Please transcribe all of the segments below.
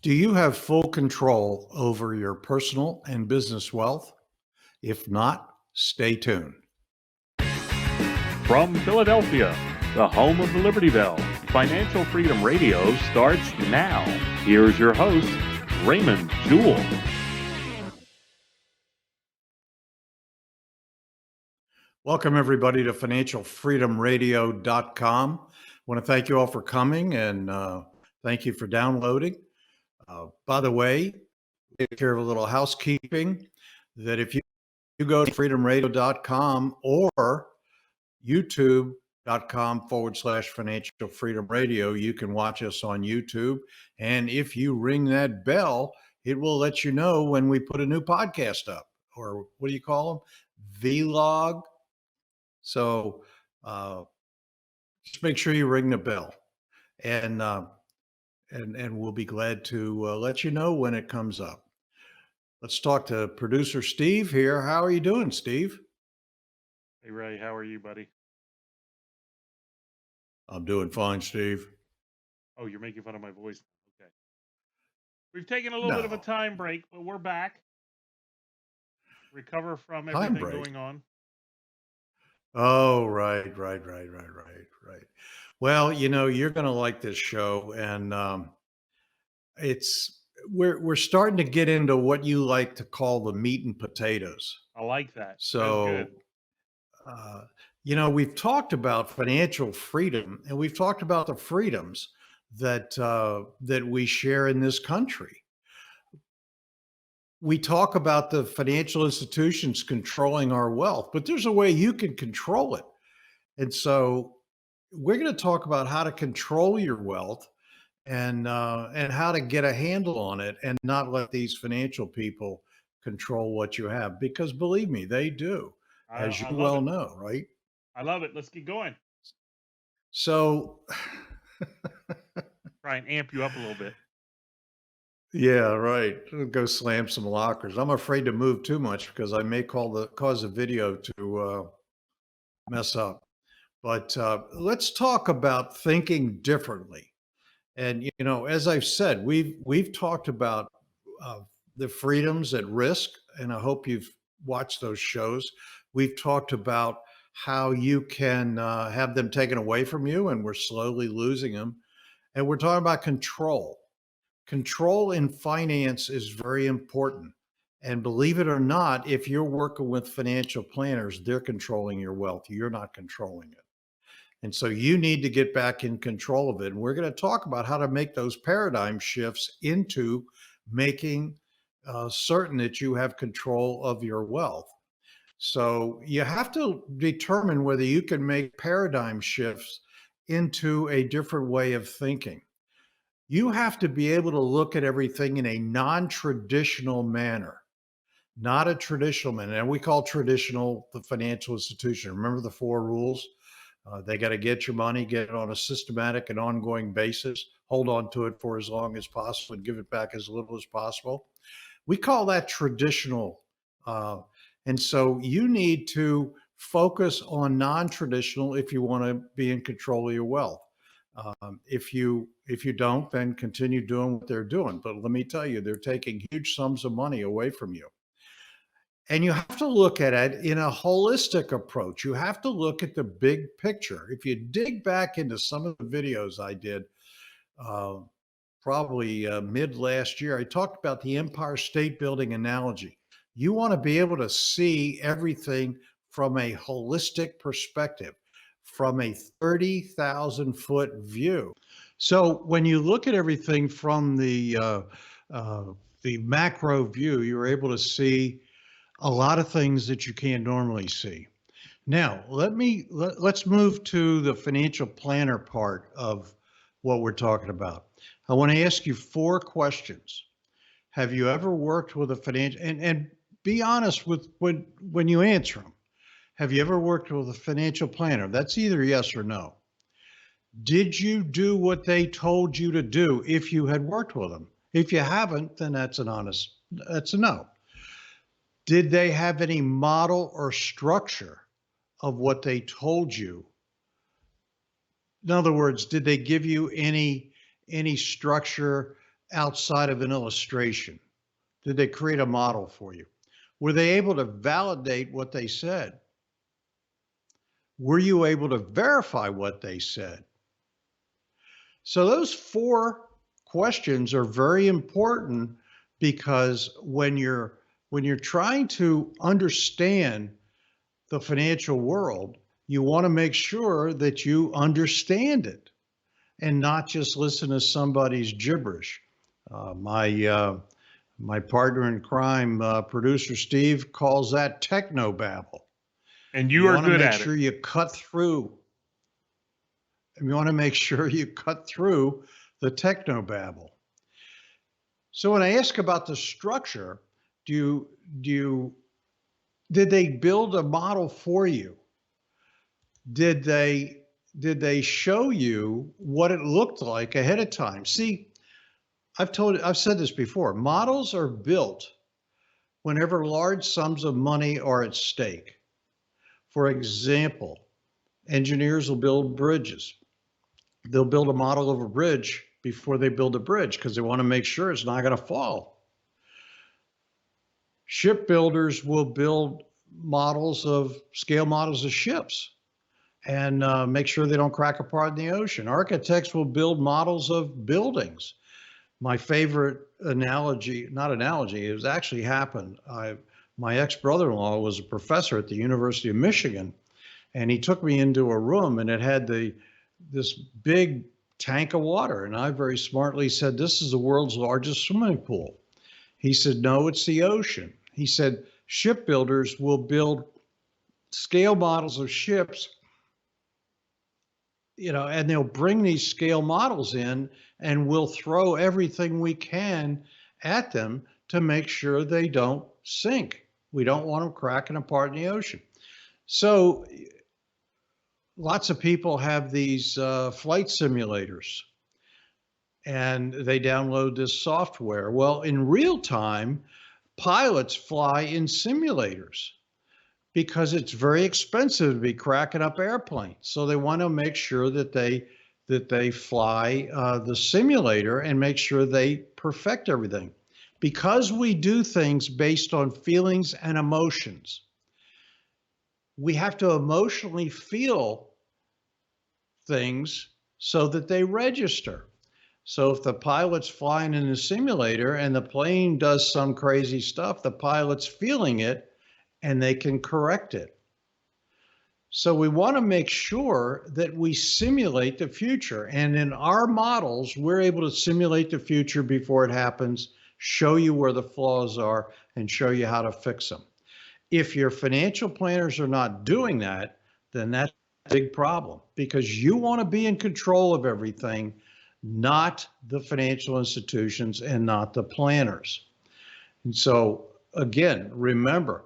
Do you have full control over your personal and business wealth? If not, stay tuned. From Philadelphia, the home of the Liberty Bell, Financial Freedom Radio starts now. Here's your host, Raymond Jewell. Welcome, everybody, to financialfreedomradio.com. I want to thank you all for coming and thank you for downloading. By the way, take care of a little housekeeping that if you go to freedomradio.com or youtube.com/financial freedom radio, you can watch us on YouTube. And if you ring that bell, it will let you know when we put a new podcast up, or what do you call them? Vlog. So just make sure you ring the bell, and we'll be glad to let you know when it comes up. Let's talk to producer Steve here. How are you doing, Steve? Hey, Ray, how are you, buddy? I'm doing fine, Steve. Oh, you're making fun of my voice. Okay. We've taken a little bit of a time break, but we're back. Recover from everything going on. Oh, right. Well, you're going to like this show, and we're starting to get into what you like to call the meat and potatoes. I like that. So, we've talked about financial freedom, and we've talked about the freedoms that we share in this country. We talk about the financial institutions controlling our wealth, but there's a way you can control it. And so we're going to talk about how to control your wealth and how to get a handle on it and not let these financial people control what you have, because believe me, they do, as you well know, right? I love it. Let's get going. So try and amp you up a little bit. Yeah, right. Go slam some lockers. I'm afraid to move too much because I may cause the video to mess up. But let's talk about thinking differently. And as I've said, we've talked about the freedoms at risk, and I hope you've watched those shows. We've talked about how you can have them taken away from you, and we're slowly losing them. And we're talking about control. Control in finance is very important. And believe it or not, if you're working with financial planners, they're controlling your wealth. You're not controlling it. And so you need to get back in control of it. And we're going to talk about how to make those paradigm shifts into making certain that you have control of your wealth. So you have to determine whether you can make paradigm shifts into a different way of thinking. You have to be able to look at everything in a non-traditional manner, not a traditional manner. And we call traditional the financial institution. Remember the 4 rules? They got to get your money, get it on a systematic and ongoing basis, hold on to it for as long as possible, and give it back as little as possible. We call that traditional. And so you need to focus on non-traditional if you want to be in control of your wealth. If you don't, then continue doing what they're doing. But let me tell you, they're taking huge sums of money away from you. And you have to look at it in a holistic approach. You have to look at the big picture. If you dig back into some of the videos I did, probably mid last year, I talked about the Empire State Building analogy. You want to be able to see everything from a holistic perspective, from a 30,000-foot view. So when you look at everything from the macro view, you're able to see a lot of things that you can't normally see. Now, let's move to the financial planner part of what we're talking about. I want to ask you 4 questions. Have you ever worked with a financial, and be honest with when you answer them. Have you ever worked with a financial planner? That's either yes or no. Did you do what they told you to do if you had worked with them? If you haven't, then that's a no. Did they have any model or structure of what they told you? In other words, did they give you any structure outside of an illustration? Did they create a model for you? Were they able to validate what they said? Were you able to verify what they said? So those 4 questions are very important, because when you're trying to understand the financial world, you want to make sure that you understand it and not just listen to somebody's gibberish. My partner in crime, producer Steve, calls that technobabble. And you are want to good make at sure it. you cut through. You want to make sure you cut through the technobabble. So when I ask about the structure, did they build a model for you? Did they show you what it looked like ahead of time? See, I've said this before, models are built whenever large sums of money are at stake. For example, engineers will build bridges. They'll build a model of a bridge before they build a bridge because they want to make sure it's not going to fall. Shipbuilders will build scale models of ships and make sure they don't crack apart in the ocean. Architects will build models of buildings. My favorite analogy, it was actually happened. My ex-brother-in-law was a professor at the University of Michigan, and he took me into a room, and it had this big tank of water. And I very smartly said, "This is the world's largest swimming pool." He said, "No, it's the ocean." He said, "Shipbuilders will build scale models of ships, and they'll bring these scale models in, and we'll throw everything we can at them to make sure they don't sink. We don't want them cracking apart in the ocean." So lots of people have these flight simulators, and they download this software. Well, in real time, pilots fly in simulators because it's very expensive to be cracking up airplanes. So they want to make sure that they fly the simulator and make sure they perfect everything. Because we do things based on feelings and emotions, we have to emotionally feel things so that they register. So if the pilot's flying in the simulator and the plane does some crazy stuff, the pilot's feeling it and they can correct it. So we want to make sure that we simulate the future. And in our models, we're able to simulate the future before it happens, show you where the flaws are, and show you how to fix them. If your financial planners are not doing that, then that's a big problem, because you want to be in control of everything, not the financial institutions and not the planners. And so again, remember,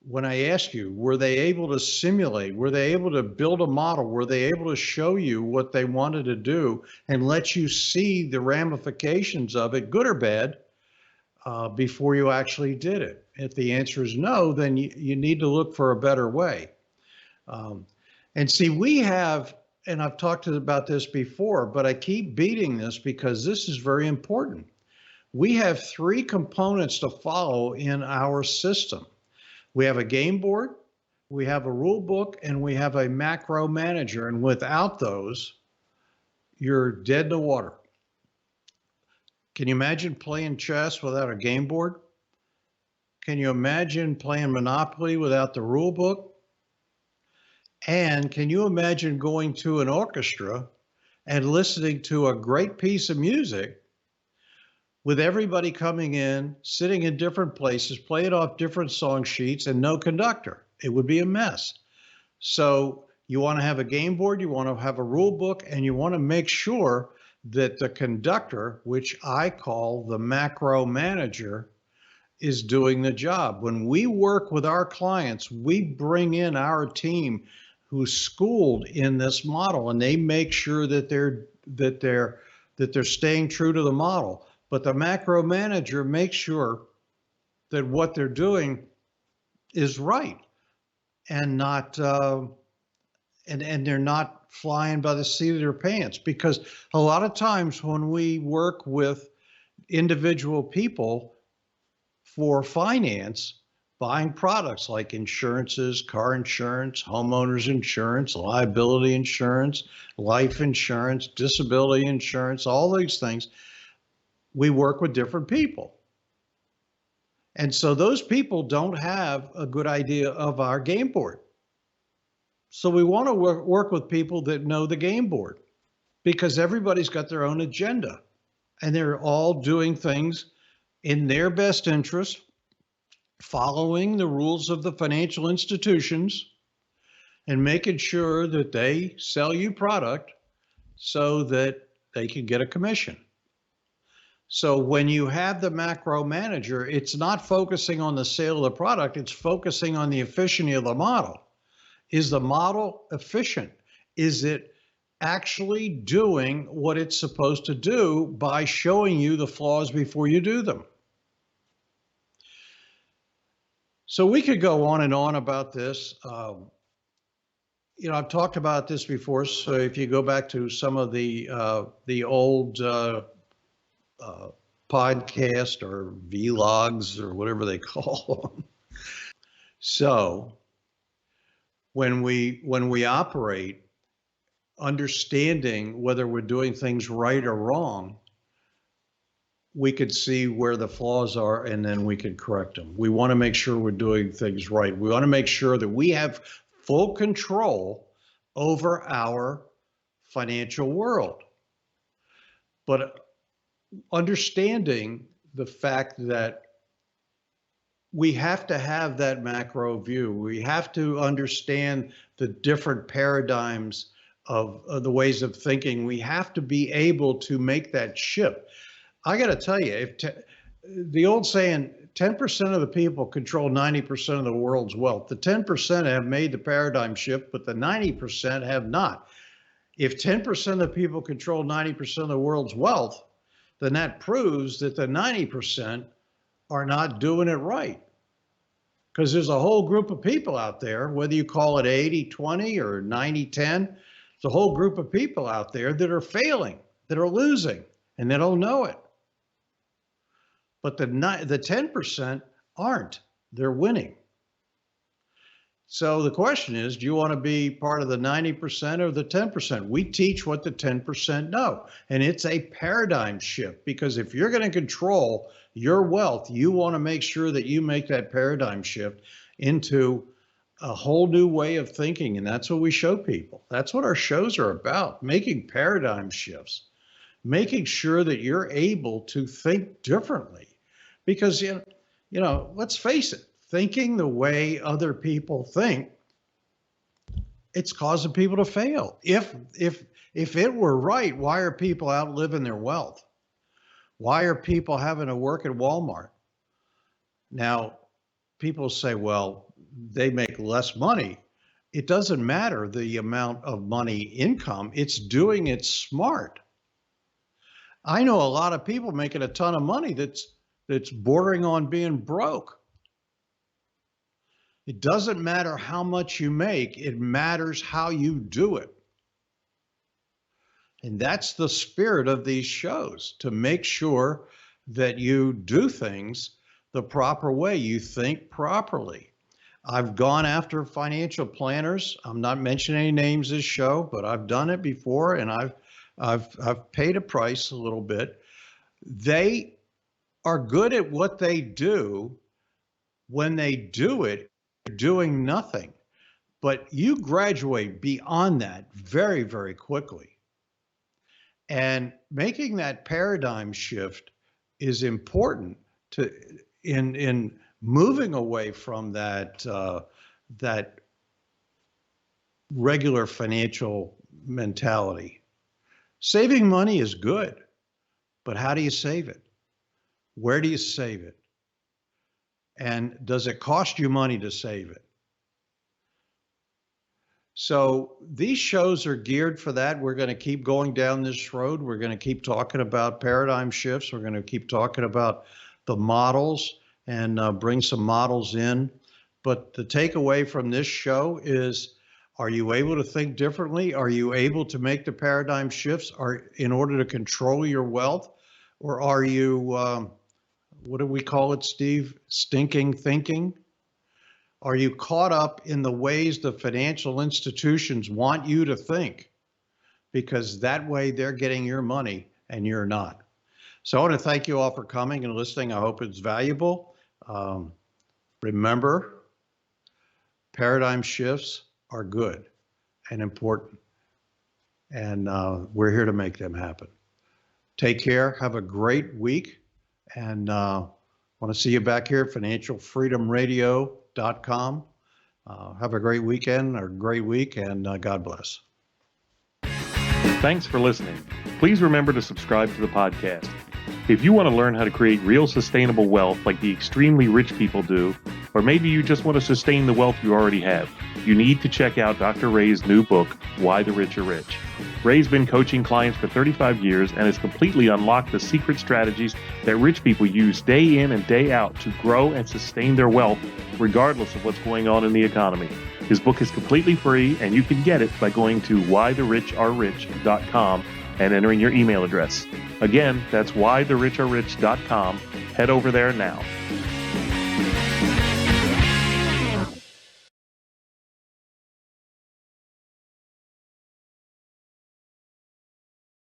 when I ask you, were they able to simulate? Were they able to build a model? Were they able to show you what they wanted to do and let you see the ramifications of it, good or bad, before you actually did it? If the answer is no, then you need to look for a better way. And see, we have, and I've talked about this before, but I keep beating this because this is very important. We have 3 components to follow in our system. We have a game board, we have a rule book, and we have a macro manager. And without those, you're dead in the water. Can you imagine playing chess without a game board? Can you imagine playing Monopoly without the rule book? And can you imagine going to an orchestra and listening to a great piece of music with everybody coming in, sitting in different places, playing off different song sheets, and no conductor? It would be a mess. So you want to have a game board, you want to have a rule book, and you want to make sure that the conductor, which I call the macro manager, is doing the job. When we work with our clients, we bring in our team who's schooled in this model, and they make sure that they're staying true to the model. But the macro manager makes sure that what they're doing is right and not and they're not flying by the seat of their pants. Because a lot of times when we work with individual people for finance buying products like insurances, car insurance, homeowners insurance, liability insurance, life insurance, disability insurance, all these things. We work with different people. And so those people don't have a good idea of our game board. So we want to work with people that know the game board, because everybody's got their own agenda and they're all doing things in their best interest, following the rules of the financial institutions and making sure that they sell you product so that they can get a commission. So when you have the macro manager, it's not focusing on the sale of the product, it's focusing on the efficiency of the model. Is the model efficient? Is it actually doing what it's supposed to do by showing you the flaws before you do them? So we could go on and on about this. I've talked about this before. So if you go back to some of the old podcast or vlogs or whatever they call them. So when we operate, understanding whether we're doing things right or wrong, we could see where the flaws are and then we can correct them. We want to make sure we're doing things right. We want to make sure that we have full control over our financial world. But understanding the fact that we have to have that macro view, we have to understand the different paradigms of the ways of thinking. We have to be able to make that shift. I got to tell you, the old saying, 10% of the people control 90% of the world's wealth. The 10% have made the paradigm shift, but the 90% have not. If 10% of the people control 90% of the world's wealth, then that proves that the 90% are not doing it right. Because there's a whole group of people out there, whether you call it 80-20 or 90-10, there's a whole group of people out there that are failing, that are losing, and they don't know it. But the 10% aren't, they're winning. So the question is, do you want to be part of the 90% or the 10%? We teach what the 10% know, and it's a paradigm shift, because if you're going to control your wealth, you want to make sure that you make that paradigm shift into a whole new way of thinking, and that's what we show people. That's what our shows are about, making paradigm shifts, making sure that you're able to think differently. Because, let's face it, thinking the way other people think, it's causing people to fail. If it were right, why are people outliving their wealth? Why are people having to work at Walmart? Now, people say, well, they make less money. It doesn't matter the amount of money income. It's doing it smart. I know a lot of people making a ton of money that's bordering on being broke. It doesn't matter how much you make, it matters how you do it. And that's the spirit of these shows, to make sure that you do things the proper way, you think properly. I've gone after financial planners. I'm not mentioning any names this show, but I've done it before, and I've paid a price a little bit. They are good at what they do. When they do it, they're doing nothing. But you graduate beyond that very, very quickly. And making that paradigm shift is important in moving away from that regular financial mentality. Saving money is good, but how do you save it? Where do you save it? And does it cost you money to save it? So these shows are geared for that. We're going to keep going down this road. We're going to keep talking about paradigm shifts. We're going to keep talking about the models and bring some models in. But the takeaway from this show is, are you able to think differently? Are you able to make the paradigm shifts in order to control your wealth? Or are you, what do we call it, Steve? Stinking thinking? Are you caught up in the ways the financial institutions want you to think? Because that way they're getting your money and you're not. So I want to thank you all for coming and listening. I hope it's valuable. Remember, paradigm shifts are good and important, and we're here to make them happen. Take care. Have a great week, and want to see you back here at financialfreedomradio.com. Have a great weekend or great week, and God bless. Thanks for listening. Please remember to subscribe to the podcast. If you want to learn how to create real sustainable wealth like the extremely rich people do, or maybe you just want to sustain the wealth you already have, you need to check out Dr. Ray's new book, Why the Rich Are Rich. Ray's been coaching clients for 35 years and has completely unlocked the secret strategies that rich people use day in and day out to grow and sustain their wealth regardless of what's going on in the economy. His book is completely free, and you can get it by going to whythericharerich.com and entering your email address. Again, that's whythericharerich.com. Head over there now.